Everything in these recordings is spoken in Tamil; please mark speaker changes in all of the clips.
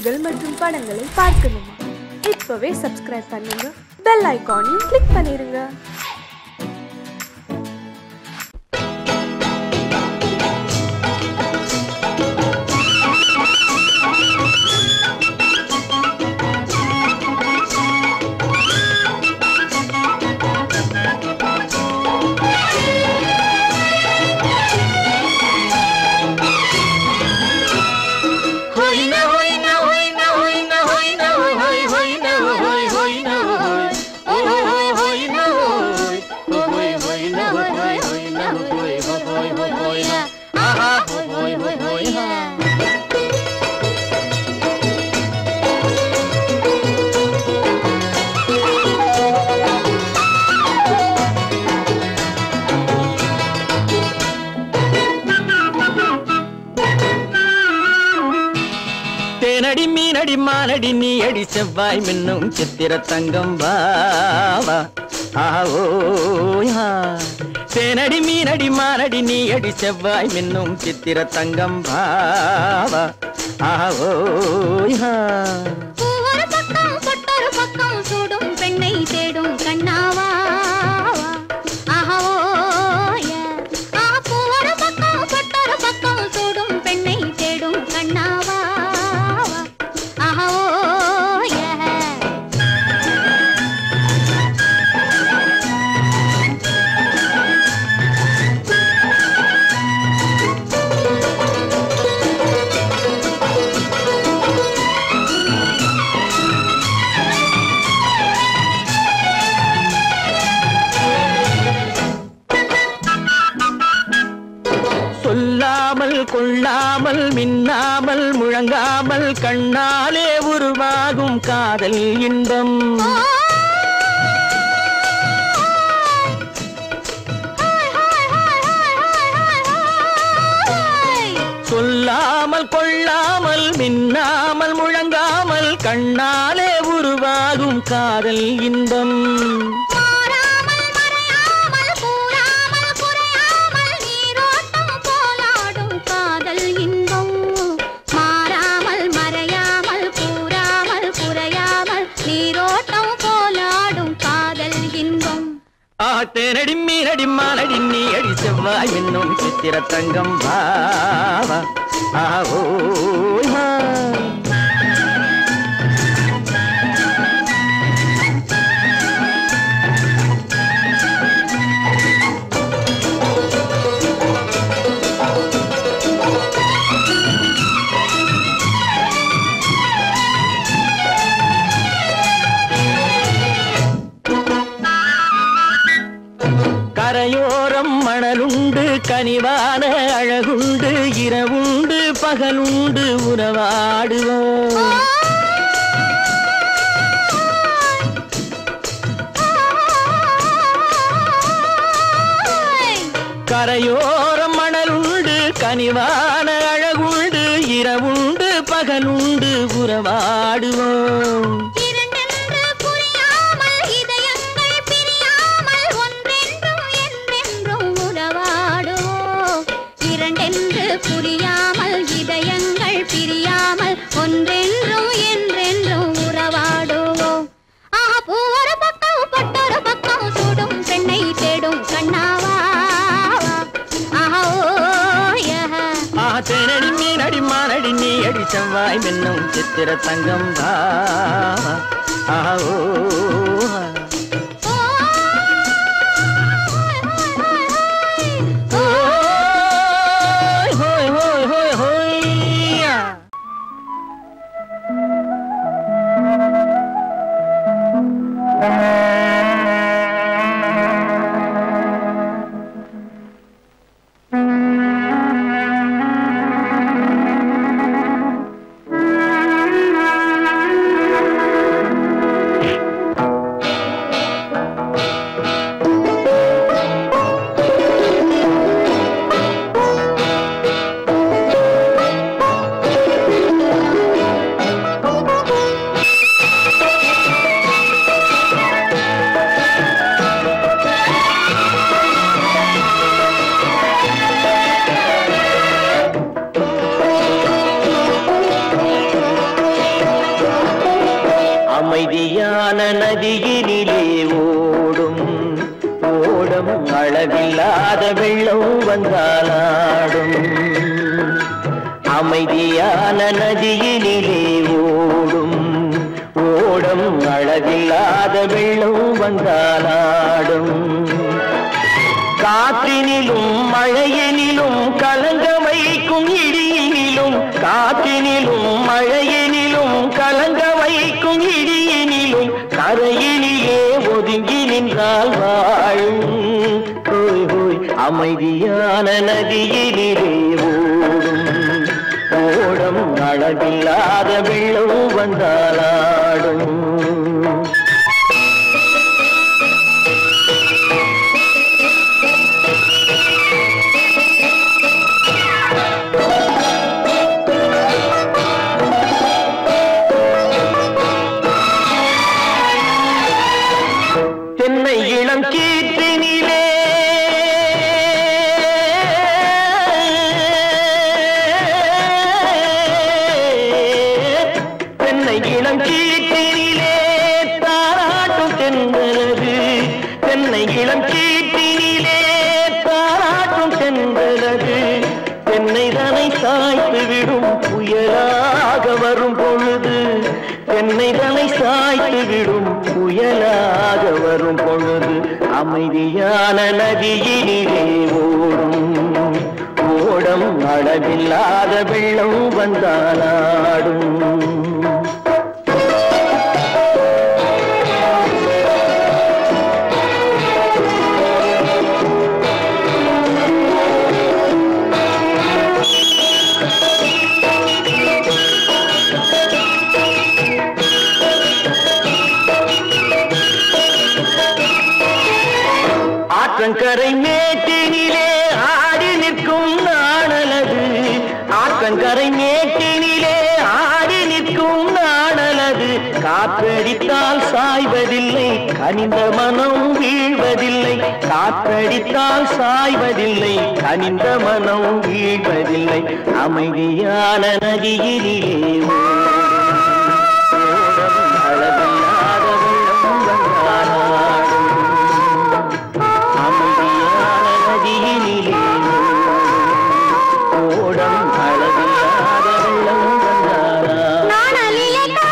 Speaker 1: நிகழ்ச்சிகள் மற்றும் படங்களை பார்க்கணுமா? இப்பவே சப்ஸ்கிரைப் பண்ணுங்க, பெல் ஐகானையும் கிளிக் பண்ணிருங்க.
Speaker 2: தேனடி மீனடி மானடி நீ அடி செவ்வாய் மின்னும் சித்திர தங்கம் வாவா ஆவோயா. தேனடி மீனடி மானடி நீ அடி செவ்வாய் மின்னும் சித்திர தங்கம் வாவா ஆவோயா.
Speaker 3: ஒரு பக்கம் பொட்டொரு பக்கம் சூடும் பெண்ணை தேடும் கண்ணாவா ஆவோயா. ஒரு பக்கம் பொட்டொரு பக்கம் சூடும் பெண்ணை தேடும் கண்ணாவா.
Speaker 2: சொல்லாமல் கொள்ளாமல் மின்னாமல் முழங்காமல் கண்ணாலே உருவாகும் காதல் இன்பம். சொல்லாமல் கொள்ளாமல் மின்னாமல் முழங்காமல் கண்ணாலே உருவாகும் காதல் இன்பம். தேனடி மீனடி மானடி நீ அடி செவ்வாய் மின்னும் சித்திர தங்கம் வாவா ஆவோயா. கரையோரம் மணலுண்டு கனிவான அழகுண்டு இரவுண்டு பகலுண்டு உறவாடுவோம். கரையோரம் மணலுண்டு கனிவான அழகுண்டு இரவுண்டு பகலுண்டு உறவாடுவோம்.
Speaker 3: புரியாமல் இதயங்கள் பிரியாமல் ஒன்றென்றும் என்றென்றும் உறவாடுவோம். ஒரு பக்கம் பொட்டொரு பக்கம் சூடும் பெண்ணை தேடும் கண்ணாவா
Speaker 2: தேனடி மீனடி மானடி நீ அடி செவ்வாய் மின்னும் சித்திர தங்கம் வாவா ஆவோயா. அமைதியான நதியினிலே ஓடும் ஓடம் அளவில்லாத வெள்ளம் வந்தாலாடும். அமைதியான நதியினிலே ஓடும் ஓடம் அளவில்லாத வெள்ளம் வந்தாலாடும். காற்றினிலும் மழையினிலும் கலங்க வைக்கும் இடியினிலும் காற்றினிலும் மழையினிலும் கலங்க வைக்கும் இடியினிலும் கரையினிலே ஒதுங்கி நின்றால் வாழும். ஹோய் ஹோய் அமைதியான நதியினிலே ஓடும் ஓடம் அளவில்லாத வெள்ளம் வந்தாலாடும். தென்னை இளம் கீற்றினிலே தென்னை இளம் கீற்றினிலே தாராட்டும் தென்றலது. தென்னை இளம் கீற்றினிலே தாராட்டும் தென்றலது. தென்னை தனை சாய்த்து விடும் புயலாக வரும் பொழுது தென்னை தனை சாய்த்து விடும் புயலாக வரும் பொழுது அமைதியான நதியினிலே ஓடும் ஓடம் அளவில்லாத வெள்ளம் வந்தாலாடும். ஆற்றங்கரை மேட்டினிலே ஆடி நிற்கும் நாணலது. ஆற்றங்கரை மேட்டினிலே ஆடி நிற்கும் நாணலது. காற்றடித்தால் சாய்வதில்லை கனிந்த மனம் வீழ்வதில்லை. காற்றடித்தால் சாய்வதில்லை கனிந்த மனம் வீழ்வதில்லை. அமைதியான நதியினிலே அளவில்லாத வெள்ளம் வந்தாலாடும். அமைதியான நதியினிலே ஓடம் அளவில்லாத வெள்ளம் வந்தாலாடும்.
Speaker 3: நாணம் என்னும்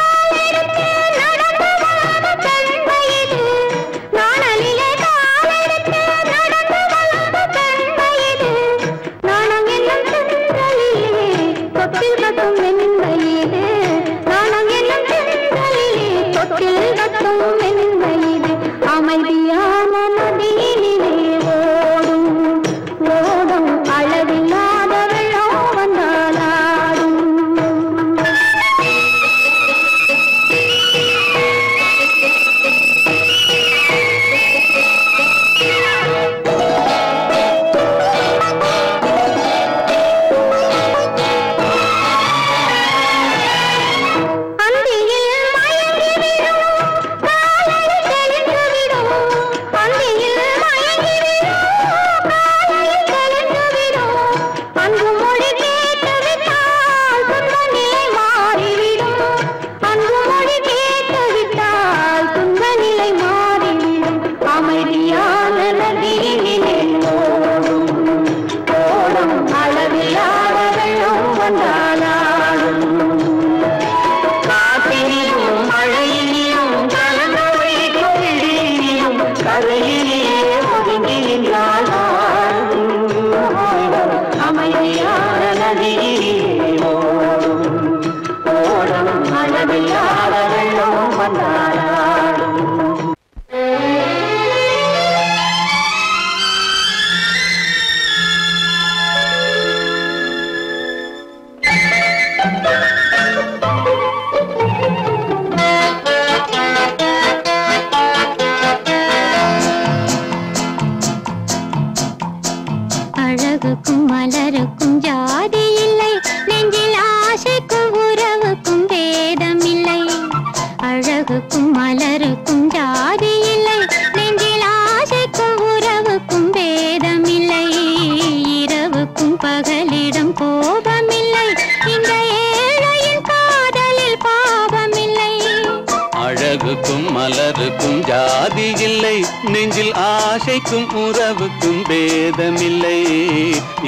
Speaker 4: அழகுக்கும் மலருக்கும் ஜாதி இல்லை, நெஞ்சில் ஆசைக்கும் உறவுக்கும் பேதமில்லை.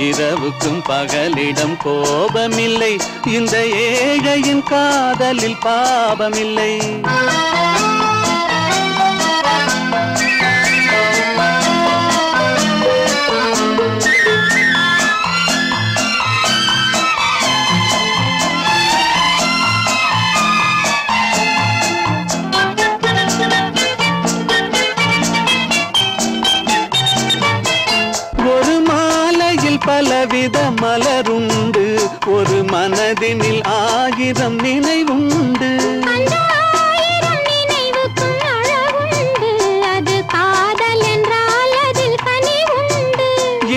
Speaker 4: இரவுக்கும் பகலிடம் கோபமில்லை, இந்த ஏழையின் காதலில் பாவமில்லை. பலவித மலருண்டு, ஒரு மனதினில் 1000 நினைவுண்டு.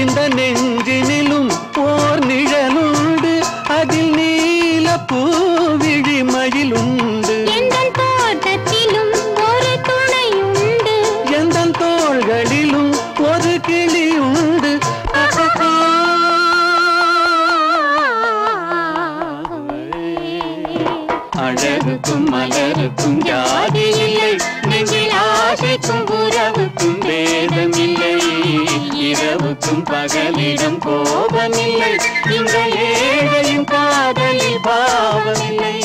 Speaker 4: இந்த நெஞ்சினிலும் ஓர் நிழலுண்டு, அதில் நீல பூவிழி மயிலுண்டு.
Speaker 3: எந்தன் தோட்டத்திலும் ஒரு துணையுண்டு,
Speaker 4: எந்தன் தோள்களிலும் ஒரு கிளியுண்டு. அழகுக்கும் மலருக்கும் ஜாதி இல்லை, நெஞ்சில் ஆசைக்கும் உறவுக்கும் பேதமில்லை. இரவுக்கும் பகலிடம் கோபமில்லை, இந்த ஏழையின் காதலில் பாவமில்லை.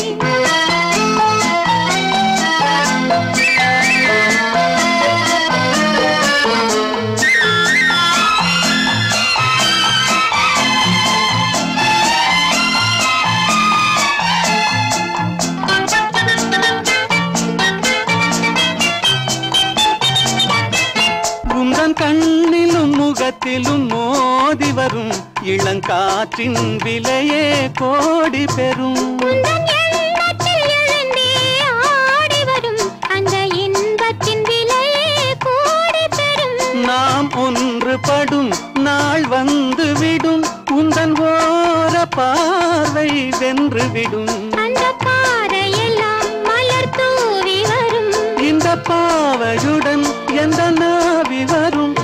Speaker 4: கண்ணிலும் முகத்திலும் மோதி வரும் இளங்காற்றின் விலையே கோடி பெறும். நாம் ஒன்றுபடும் நாள் வந்து விடும், உந்தன் ஓர பார்வை வென்றுவிடும். இந்த பாவையுடன் எந்த நாவி வரும்.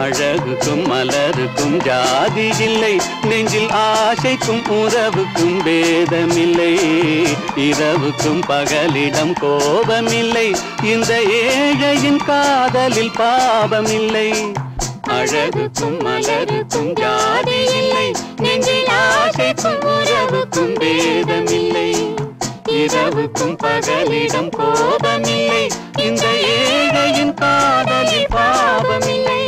Speaker 4: அழகுக்கும் மலருக்கும் ஜாதி இல்லை, நெஞ்சில் ஆசைக்கும் உறவுக்கும் பேதமில்லை. இரவுக்கும் பகலிடம் கோபமில்லை, இந்த ஏழையின் காதலில் பாவமில்லை. அழகுக்கும் மலருக்கும் ஜாதி இல்லை, நெஞ்சில் ஆசைக்கும் உறவுக்கும் பேதமில்லை. இரவுக்கும் பகலிடம் கோபமில்லை, இந்த ஏழையின் காதலில் பாவமில்லை.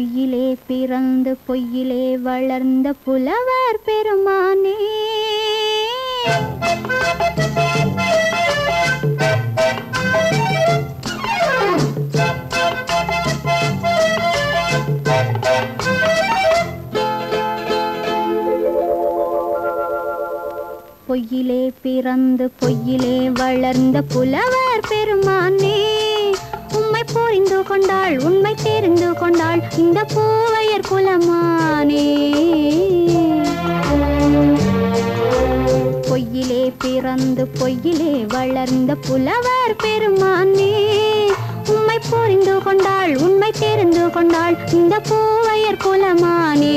Speaker 3: பொய்யிலே பிறந்து பொய்யிலே வளர்ந்த புலவர் பெருமானே பொய்யிலே பிறந்து பொய்யிலே வளர்ந்த புலவர் பெருமானே உம்மை புரிந்து கொண்டாள் உண்மை தெரிந்து கொண்டாள் இந்த பூவையர் குலமானே பொய்யிலே பிறந்து பொய்யிலே வளர்ந்த புலவர் பெருமானே உம்மை புரிந்து கொண்டாள் உண்மை தெரிந்து கொண்டாள் இந்த பூவையர் குலமானே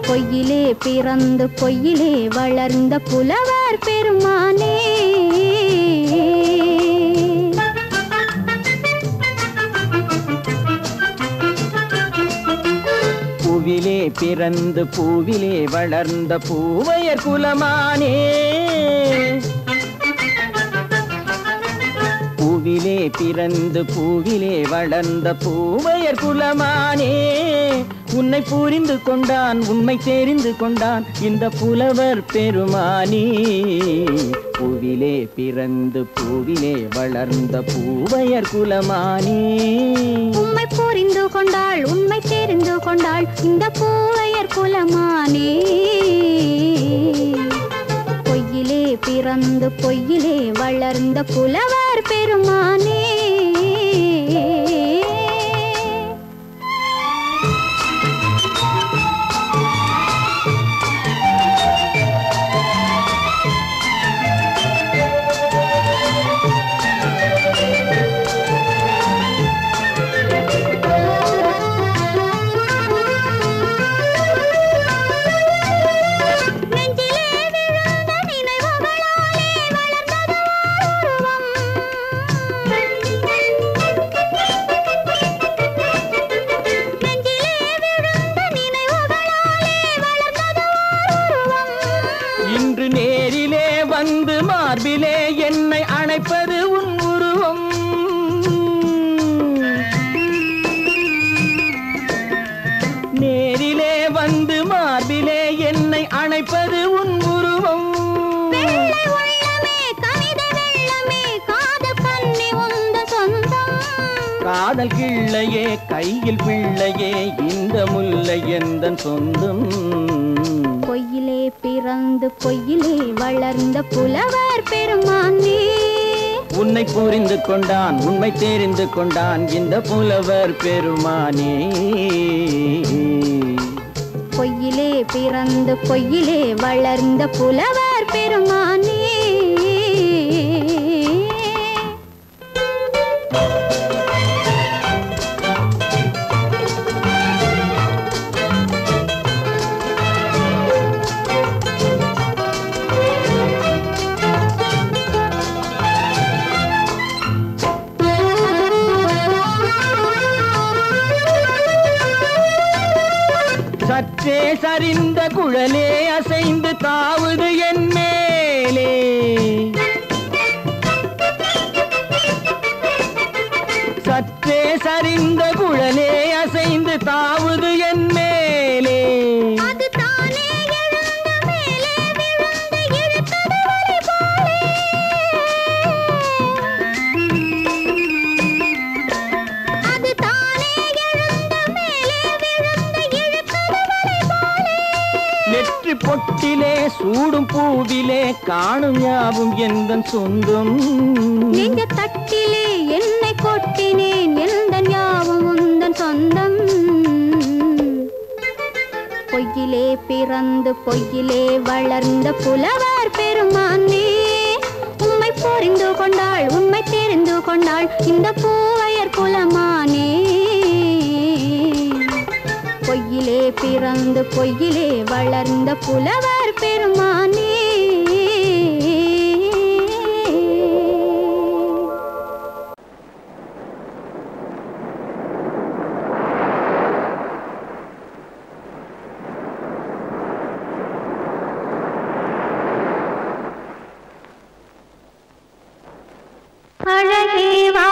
Speaker 3: பொய்யிலே பிறந்து பொய்யிலே வளர்ந்த புலவர் பெருமானே
Speaker 2: பூவிலே பிறந்து பூவிலே வளர்ந்த பூவையர் குலமானே பூவிலே பிறந்து பூவிலே வளர்ந்த பூவையர் குலமானே உன்னை புரிந்து கொண்டான் உண்மை தெரிந்து கொண்டான் இந்த புலவர் பெருமானே பூவிலே பிறந்து பூவிலே வளர்ந்த பூவையர் குலமானே
Speaker 3: உம்மை புரிந்து கொண்டாள் உண்மை தெரிந்து கொண்டாள் இந்த பூவையர் குலமானே பொய்யிலே பிறந்து பொய்யிலே வளர்ந்த புலவர் பெருமானே
Speaker 2: மார்பிலே என்னை அணைப்பது உன் உருவம் நேரிலே வந்து மார்பிலே என்னை அணைப்பது உன் உருவம் காதல் கிள்ளையே கையில் பிள்ளையே இந்த முல்லை எந்தன் சொந்தம்
Speaker 3: பொய்யிலே பிறந்து பொய்யிலே வளர்ந்த புலவர் பெருமானே
Speaker 2: உன்னை புரிந்து கொண்டான் உண்மை தெரிந்து கொண்டான் இந்த புலவர் பெருமானே
Speaker 3: பொய்யிலே பிறந்து பொய்யிலே வளர்ந்த புலவர் பெருமானே
Speaker 2: சற்றே சரிந்த குழலே அசைந்து தாவுது என் மேலே சற்றே சரிந்த குழலே அசைந்து தாவுது என் மேலே பொட்டிலே சூடும் பூவிலே காணும் யாவும் எந்தன் சொந்தம்
Speaker 3: நெஞ்ச தட்டிலே என்னை கொட்டினேன் எந்தன் யாவும் உந்தன் சொந்தம் பொய்யிலே பிறந்து பொய்யிலே வளர்ந்த புலவர் பெருமானே உம்மை புரிந்து கொண்டாள் உண்மை தெரிந்து கொண்டாள் இந்த பூவையர் குலமானே பொய்யிலே பிறந்து பொய்யிலே வளர்ந்த புலவர் பெருமானே அழகே வா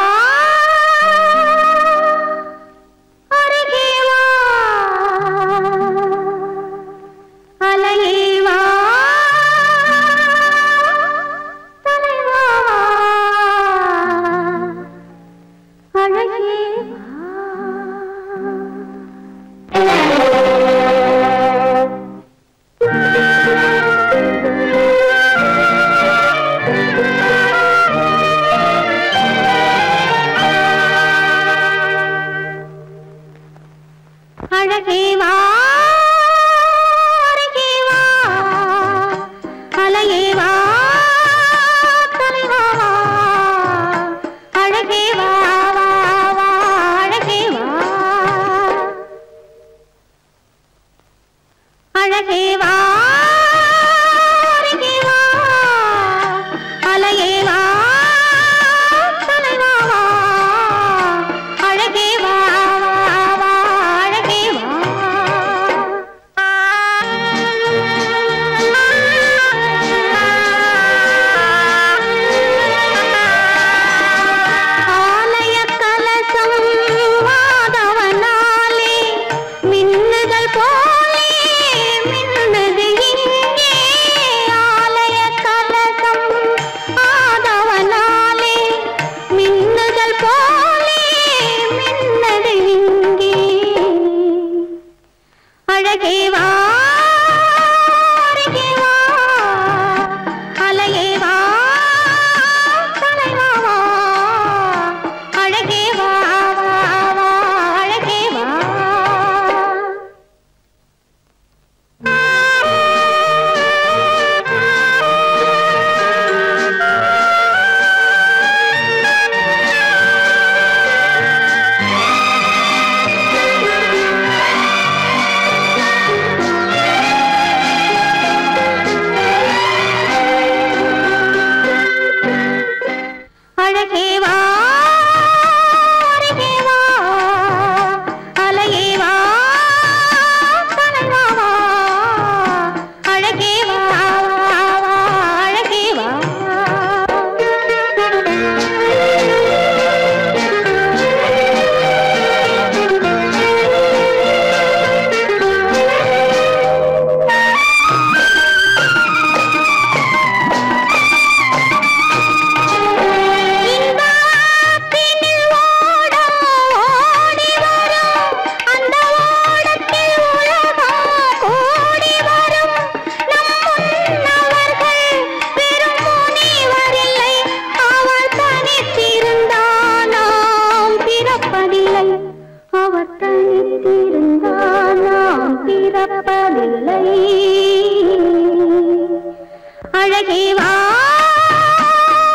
Speaker 3: அருகே வா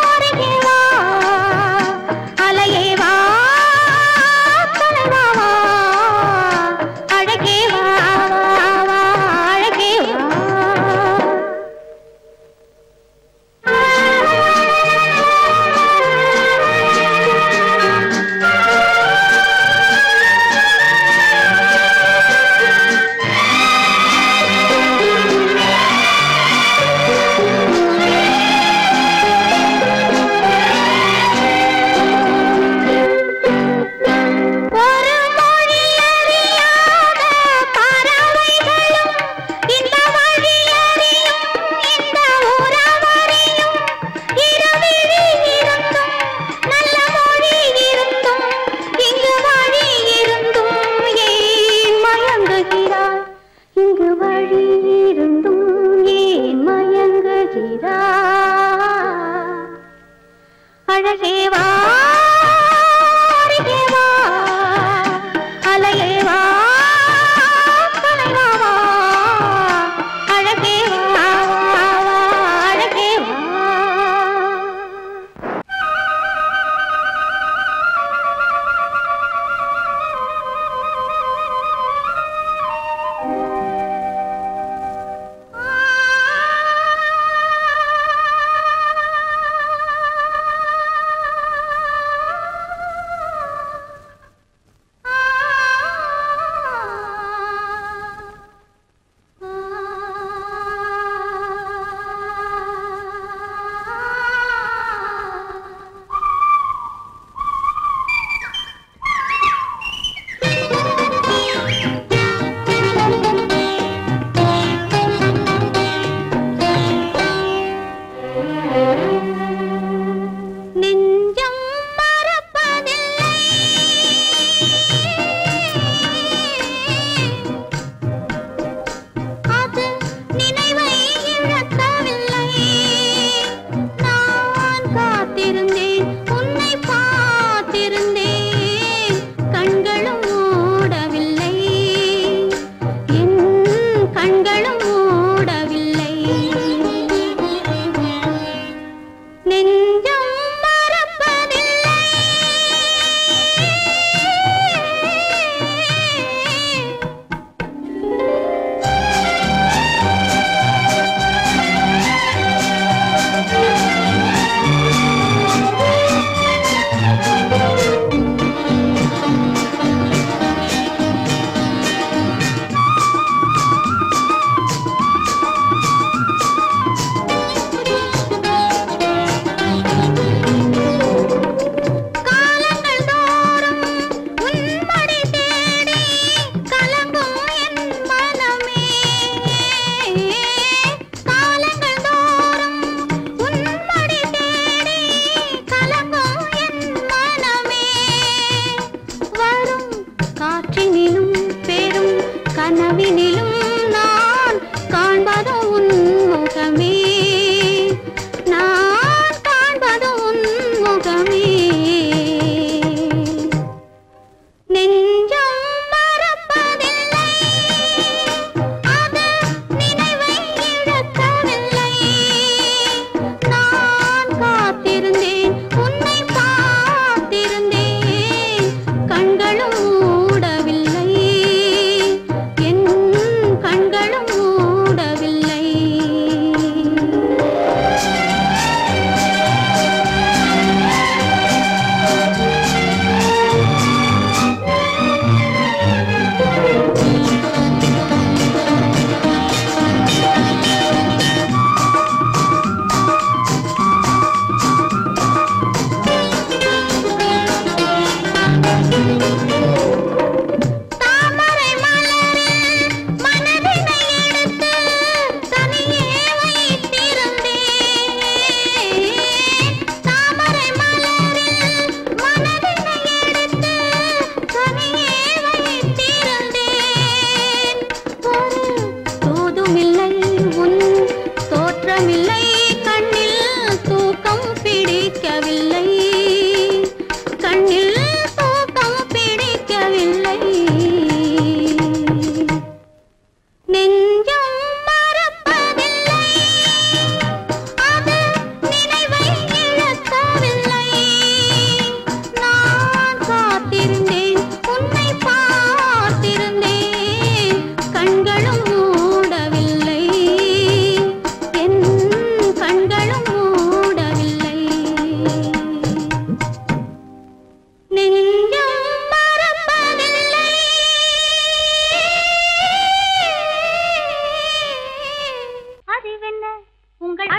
Speaker 3: அருகே வா அலையே வா தலைவா வா அழகே வா வா அழகே வா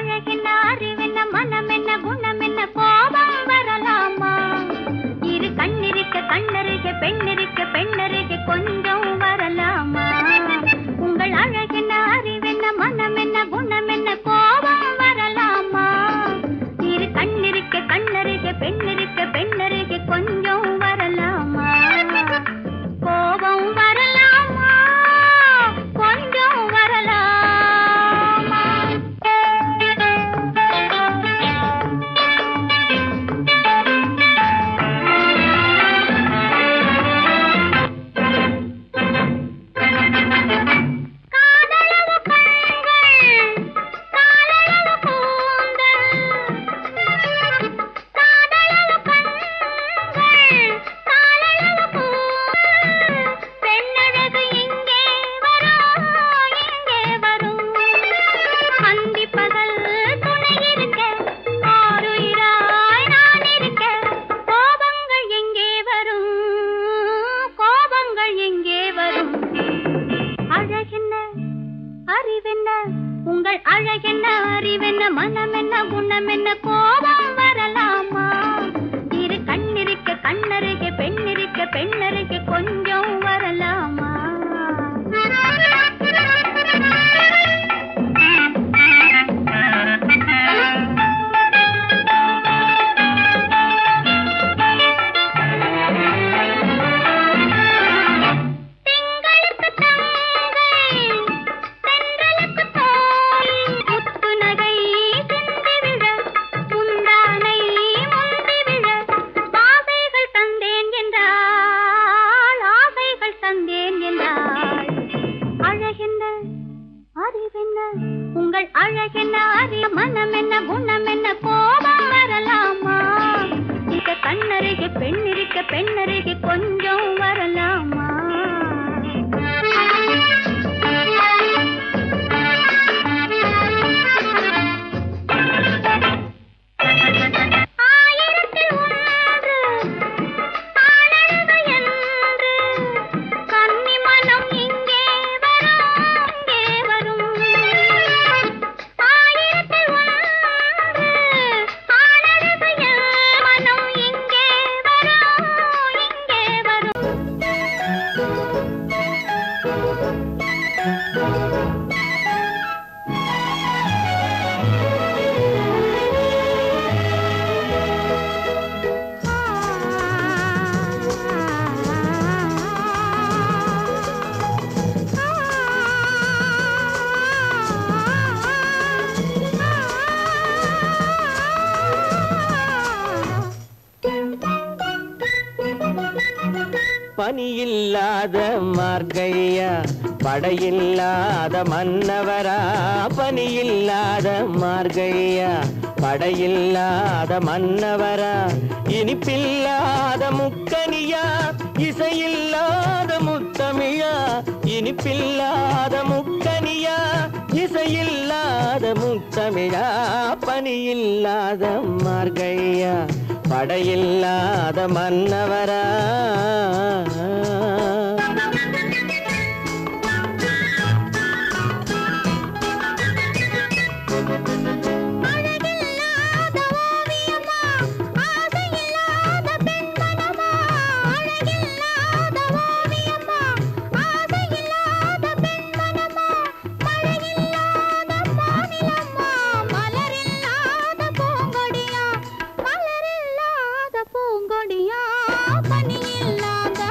Speaker 3: அழகென்ன அறிவென்ன மனம் என்ன குணம் என்ன கோபம் வரலாமா இரு கண்ணிருக்க கண்ணருக பெண்ணிருக்க பெண்ணருக கொஞ்சம் வரலாமா உங்கள் அழகென்ன அறிவென்ன மனம் என்ன குணம் என்ன கோபம் வரலாமா இரு கண்ணிருக்க கண்ணருக பெண்ணிருக்க பெண்ணருக கொஞ்சம் வரலாமா கோபம் வரலாமா கொஞ்சம் வரலாமா உங்கள் அழகென்ன அறிவென்ன மனம் என்ன குணம் என்ன கோபம் வரலாமா இரு கண்ணிருக்க கண்ணருக பெண்ணிருக்க பெண்ணருக கொஞ்சம் வரலாமா உங்கள் அழகென்ன அறிய மனம் என்ன குணம் என்ன கோபம் வரலாமா இக கண்ணருக பெண்ணிருக்க பெண்ணருக கொஞ்சம் வரலாமா
Speaker 2: பனியில்லாத மார்கழியா படையில்லாத மன்னவரா பனியில்லாத மார்கழியா படையில்லாத மன்னவரா இனிப்பில்லாத முக்கனியா இசையில்லாத முத்தமிழா இனிப்பில்லாத முக்கனியா இசையில்லாத முத்தமிழா பனியில்லாத மார்கழியா படையில்லாத மன்னவரா
Speaker 3: பனியில்லாத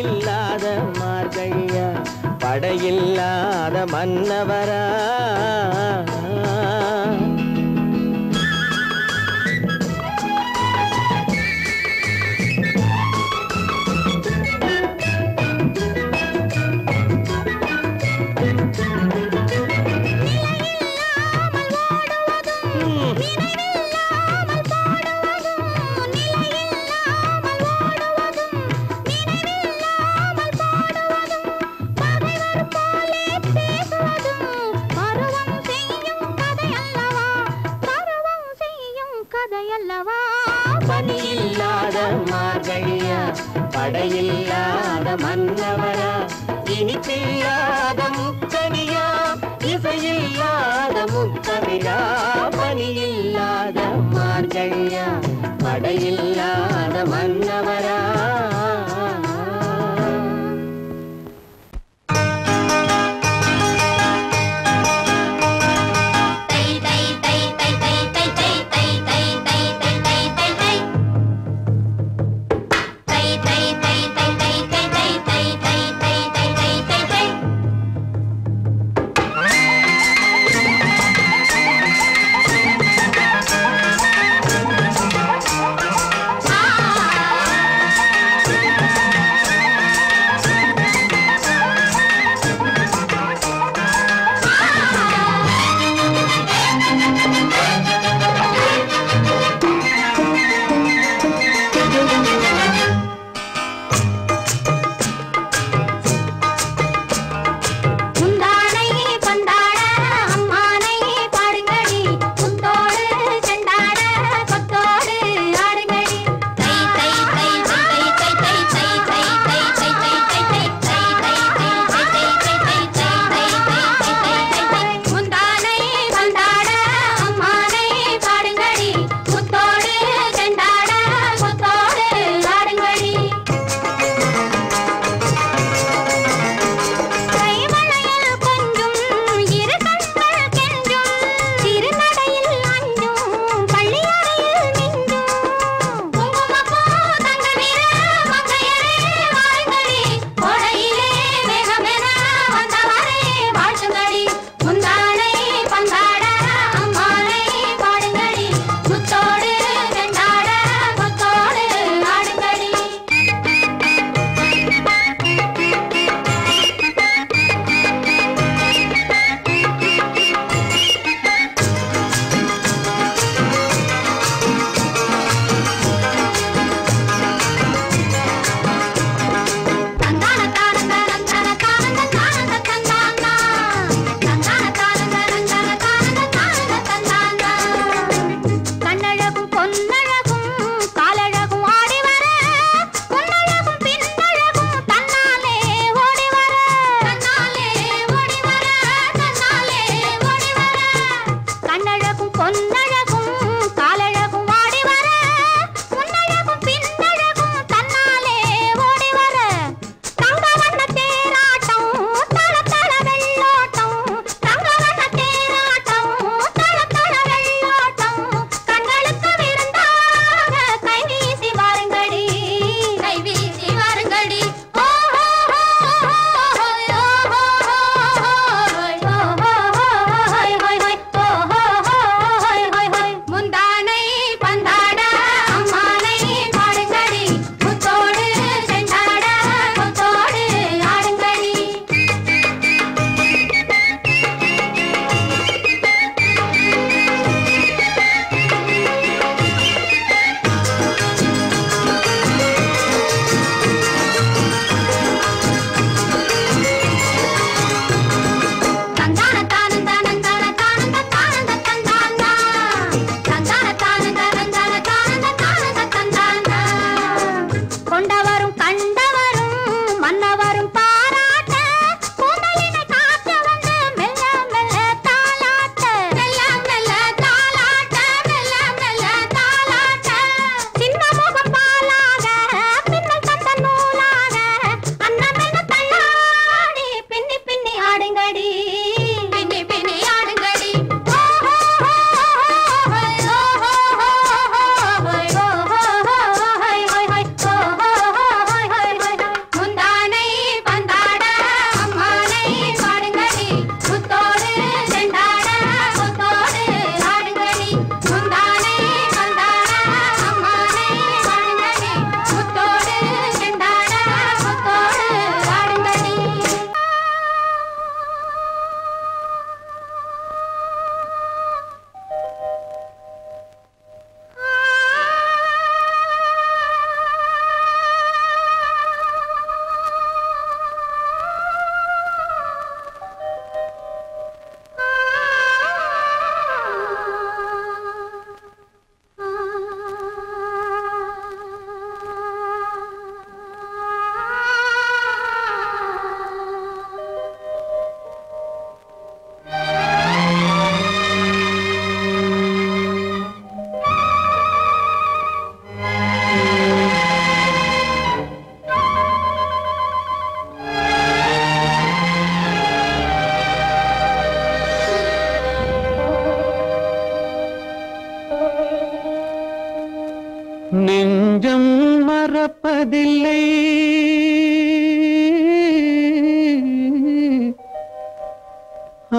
Speaker 2: இல்லாத மார்கழியா படையில்லாத மன்னவரா பனியில்லாத மார்கழியா படையில்லாத மன்னவரா இனிப்பில்லாத முக்கனியா இசையில்லாத முத்தமிழா பனியில்லாத மார்கழியா படையில்லாத மன்னவரா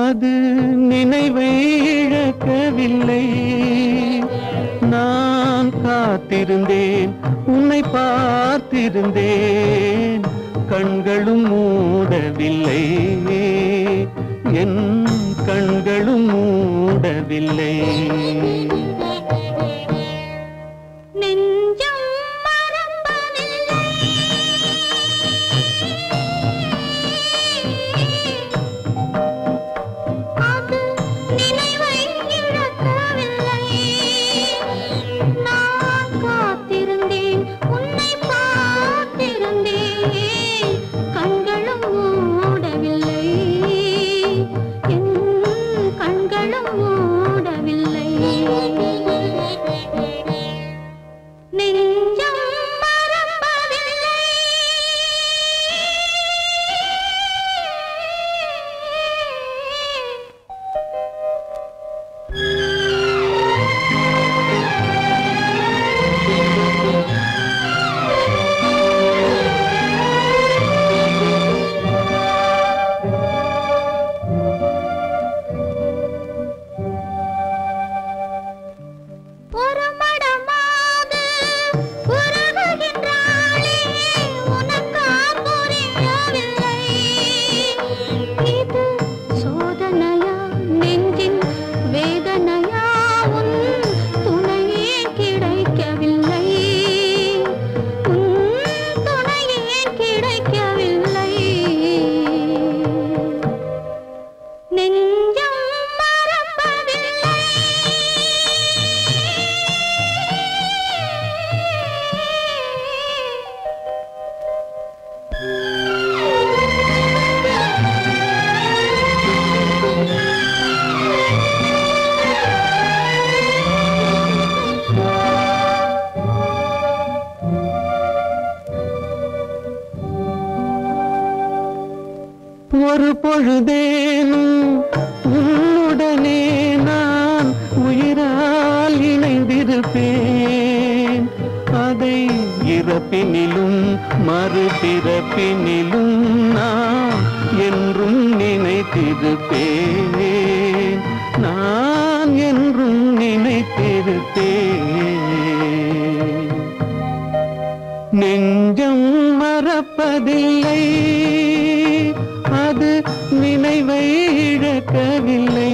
Speaker 4: அது நினைவை இழக்கவில்லை. நான் காத்திருந்தேன், உன்னை பார்த்திருந்தேன், கண்களும் மூடவில்லை, என் கண்களும் மூடவில்லை. ஒரு பொழுதேனும் உன்னுடனே நான் உயிரால் இணைந்திருப்பேன். அதை இறப்பினிலும் மறுபிறப்பினிலும் நான் என்றும் நினைத்திருப்பேன். நான் என்றும் நினைத்திருப்பேன். நெஞ்சம் மறப்பதில்லை, அது நினைவை இழக்கவில்லை.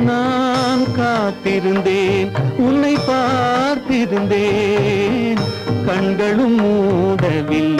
Speaker 4: நான் காத்திருந்தேன், உன்னை பார்த்திருந்தேன், கண்களும் மூடவில்லை.